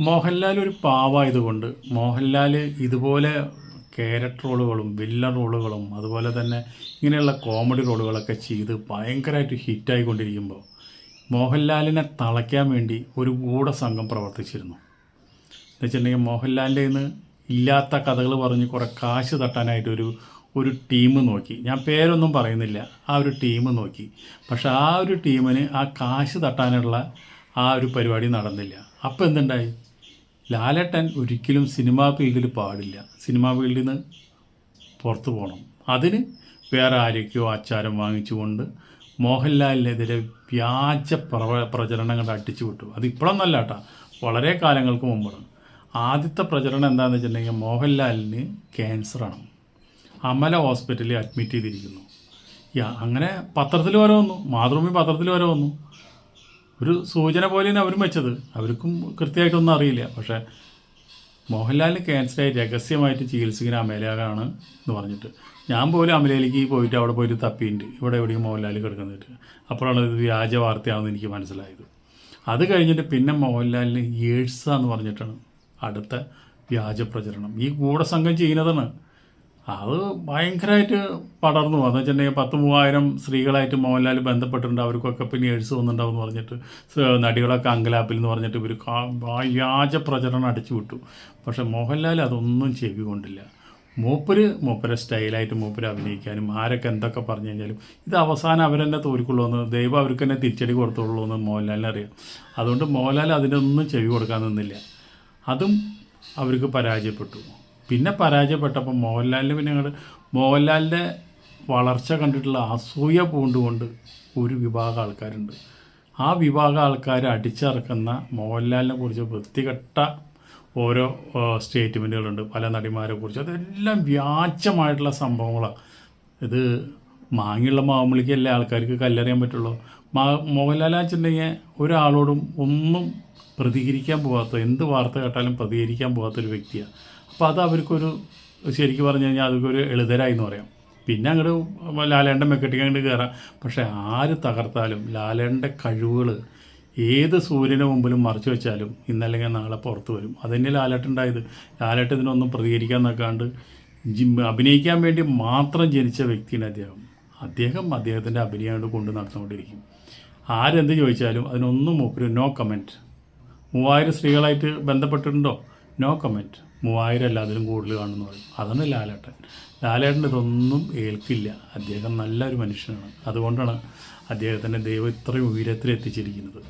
മോഹൻലാൽ ഒരു പാവായതുകൊണ്ട് മോഹൻലാൽ ഇതുപോലെ character റോളുകളും villain റോളുകളും അതുപോലെ തന്നെ ഇങ്ങനെയുള്ള കോമഡി റോളുകളൊക്കെ ചെയ്ത് ഭയങ്കരമായിട്ട് ഹിറ്റായിക്കൊണ്ടിരിക്കുമ്പോൾ മോഹൻലാലിനെ തളയ്ക്കാൻ വേണ്ടി ഒരു ഗൂഢസംഘം പ്രവർത്തിച്ചിരുന്നു. എന്നുവെച്ചിട്ടുണ്ടെങ്കിൽ മോഹൻലാലിൻ്റെ നിന്ന് ഇല്ലാത്ത കഥകൾ പറഞ്ഞ് കുറേ കാശ് തട്ടാനായിട്ട് ഒരു ടീം നോക്കി. ഞാൻ പേരൊന്നും പറയുന്നില്ല, ആ ഒരു ടീം നോക്കി. പക്ഷെ ആ ഒരു ടീമിന് ആ കാശ് തട്ടാനുള്ള ആ ഒരു പരിപാടി നടന്നില്ല. അപ്പോൾ എന്തുണ്ടായി? ലാലേട്ടൻ ഒരിക്കലും സിനിമാ ഫീൽഡിൽ പാടില്ല, സിനിമാ ഫീൽഡിൽ നിന്ന് പുറത്തു പോകണം. അതിന് വേറെ ആരൊക്കെയോ ആച്ചാരം വാങ്ങിച്ചുകൊണ്ട് മോഹൻലാലിനെതിരെ വ്യാജ പ്രചരണങ്ങൾ അടിച്ചു വിട്ടു. അത് ഇപ്പോഴൊന്നല്ല കേട്ടോ, വളരെ കാലങ്ങൾക്ക് മുമ്പാണ്. ആദ്യത്തെ പ്രചരണം എന്താണെന്ന് വെച്ചിട്ടുണ്ടെങ്കിൽ മോഹൻലാലിന് ക്യാൻസറാണ്, അമല ഹോസ്പിറ്റലിൽ അഡ്മിറ്റ് ചെയ്തിരിക്കുന്നു. അങ്ങനെ പത്രത്തിൽ വരെ വന്നു, മാതൃഭൂമി പത്രത്തിൽ വരെ വന്നു. ഒരു സൂചന പോലെയാണ് അവരും വെച്ചത്. അവർക്കും കൃത്യമായിട്ടൊന്നും അറിയില്ല. പക്ഷേ മോഹൻലാലിന് ക്യാൻസറായി രഹസ്യമായിട്ട് ചികിത്സിക്കുന്ന അമലയാണ് എന്ന് പറഞ്ഞിട്ട് ഞാൻ പോലും അമലയിലേക്ക് പോയിട്ട് അവിടെ പോയിട്ട് തപ്പിയിട്ടുണ്ട്, ഇവിടെ എവിടെയും മോഹൻലാൽ കിടക്കുന്നിട്ട്. അപ്പോഴാണ് ഇത് വ്യാജ വാർത്തയാണെന്ന് എനിക്ക് മനസ്സിലായത്. അത് കഴിഞ്ഞിട്ട് പിന്നെ മോഹൻലാലിന് എന്ന് പറഞ്ഞിട്ടാണ് അടുത്ത വ്യാജ പ്രചരണം. ഈ ഗൂഢസംഘം ചെയ്യുന്നതാണ്. അത് ഭയങ്കരമായിട്ട് പടർന്നു. അതെന്ന് വെച്ചിട്ടുണ്ടെങ്കിൽ 10,000-3000 സ്ത്രീകളായിട്ട് മോഹൻലാൽ ബന്ധപ്പെട്ടിട്ടുണ്ട്. അവർക്കൊക്കെ പിന്നെ എയ്ഡ്സ് വന്നിട്ടുണ്ടാവും എന്ന് പറഞ്ഞിട്ട് നടികളൊക്കെ അങ്കലാപ്പിൽ എന്ന് പറഞ്ഞിട്ട് ഇവർ വ്യാജ പ്രചരണം അടിച്ചു വിട്ടു. പക്ഷെ മോഹൻലാൽ അതൊന്നും ചെവി കൊണ്ടില്ല. മൂപ്പര് സ്റ്റൈലായിട്ട് മൂപ്പര് അഭിനയിക്കാനും ആരൊക്കെ എന്തൊക്കെ പറഞ്ഞു കഴിഞ്ഞാലും ഇത് അവസാനം അവരെന്നെ തോൽക്കുള്ളൂ എന്ന്, ദൈവം അവർക്ക് തന്നെ തിരിച്ചടി കൊടുത്തുള്ളൂ എന്ന് മോഹൻലാലിനെ അറിയാം. അതുകൊണ്ട് മോഹൻലാൽ അതിനൊന്നും ചെവി കൊടുക്കാൻ നിന്നില്ല. അതും അവർക്ക് പരാജയപ്പെട്ടു. പിന്നെ പരാജയപ്പെട്ടപ്പോൾ മോഹൻലാലിൻ്റെ വളർച്ച കണ്ടിട്ടുള്ള അസൂയ പൂണ്ടുകൊണ്ട് ഒരു വിഭാഗം ആൾക്കാരുണ്ട്. ആ വിഭാഗം ആൾക്കാർ അടിച്ചിറക്കുന്ന മോഹൻലാലിനെ കുറിച്ച് വൃത്തികെട്ട ഓരോ സ്റ്റേറ്റ്മെൻറ്റുകളുണ്ട് പല നടിമാരെ കുറിച്ച്. അതെല്ലാം വ്യാജമായിട്ടുള്ള സംഭവങ്ങളാണ്. ഇത് മാങ്ങിയുള്ള മാവുമ്പളിക്കല്ലേ ആൾക്കാർക്ക് കല്ലെറിയാൻ പറ്റുള്ളൂ. മോഹൻലാൽ വെച്ചിട്ടുണ്ടെങ്കിൽ ഒരാളോടും ഒന്നും പ്രതികരിക്കാൻ പോകാത്ത, എന്ത് വാർത്ത കേട്ടാലും പ്രതികരിക്കാൻ പോകാത്തൊരു വ്യക്തിയാണ്. അപ്പോൾ അത് അവർക്കൊരു ശരിക്കും പറഞ്ഞു കഴിഞ്ഞാൽ അതൊരു എളുതരായി എന്ന് പറയാം. പിന്നെ അങ്ങോട്ട് ലാലേട്ടൻ്റെ മെക്കെട്ടിക്ക് അങ്ങോട്ട് കയറാം. പക്ഷേ ആര് തകർത്താലും ലാലേട്ടൻ്റെ കഴിവുകൾ ഏത് സൂര്യൻ്റെ മുമ്പിലും മറച്ചു വെച്ചാലും ഇന്നല്ലെങ്കിൽ നാളെ പുറത്ത് വരും. അതുതന്നെ ലാലേട്ടുണ്ടായത്. ലാലേട്ടൻ ഇതിനൊന്നും പ്രതികരിക്കാൻ നിൽക്കാണ്ട് അഭിനയിക്കാൻ വേണ്ടി മാത്രം ജനിച്ച വ്യക്തിയാണ് അദ്ദേഹത്തിൻ്റെ അഭിനയം കൊണ്ട് നടന്നുകൊണ്ടിരിക്കും. ആരെന്ത് ചോദിച്ചാലും അതിനൊന്നും മൂപ്പര് നോ കമൻറ്റ്. 3000 സ്ത്രീകളായിട്ട് ബന്ധപ്പെട്ടിട്ടുണ്ടോ? No comment. 3000 അല്ല അതിലും കൂടുതൽ കാണുന്നു പറയും. അതാണ് ലാലേട്ടൻ ഇതൊന്നും ഏൽക്കില്ല. അദ്ദേഹം നല്ലൊരു മനുഷ്യനാണ്. അതുകൊണ്ടാണ് അദ്ദേഹത്തിൻ്റെ ദൈവം ഇത്രയും ഉയരത്തിൽ എത്തിച്ചിരിക്കുന്നത്.